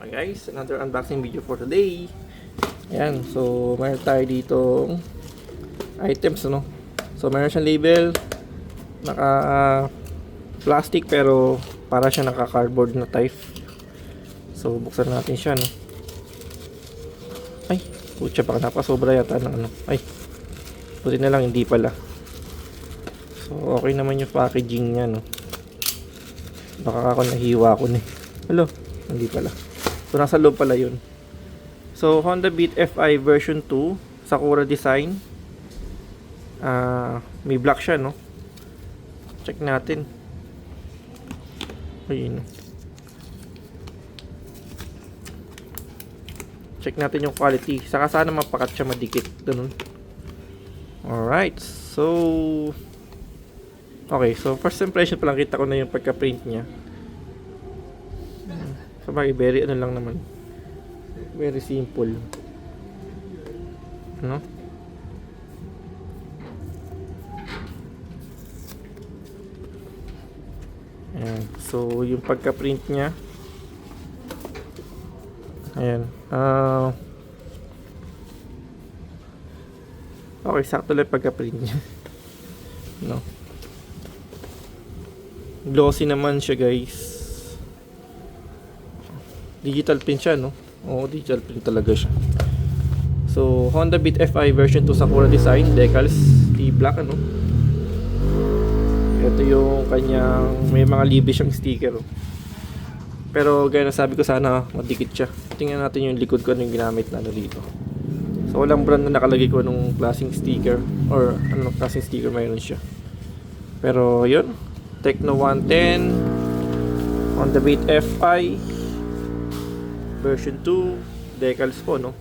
Okay guys, another unboxing video for today. Ayan, so mayroon tayo dito items, no? So mayroon siyang label, naka plastic pero para siya naka cardboard na type. So buksan natin siya, no? Ay, putya, baka napasobra yata ng ano. Ay, buti na lang hindi pala. So okay naman yung packaging niya, no? Baka ako nahiwa ko, eh. Hello, hindi pala. So nasa loob pala yun. So Honda Beat Fi version 2, Sakura design. May black siya, no? Check natin. Ayun. Check natin yung quality. Saka sana mapakat siya madikit. Ganun. Alright. So okay. So first impression pa lang, kita ko na yung pagka-print niya. Sabagay, very ano lang naman. Very simple. No? Ayan. So, yung pagka-print niya. Ayan. Okay, sakto lang pagka-print niya. No? Glossy naman siya, guys. Digital print siya, no? Oo, digital print talaga siya. So, Honda Beat Fi version 2 Sakura design, decals, black, ano? Ito yung kanyang, may mga libre siyang sticker. Pero gaya na sabi ko, sana madikit siya. Tingnan natin yung likod ko, ano yung ginamit na ano dito. So, walang brand na nakalagay ko anong klaseng sticker or anong klaseng sticker mayroon siya. Pero yun, Tecno 110 Honda Beat Fi version 2 decals po, no?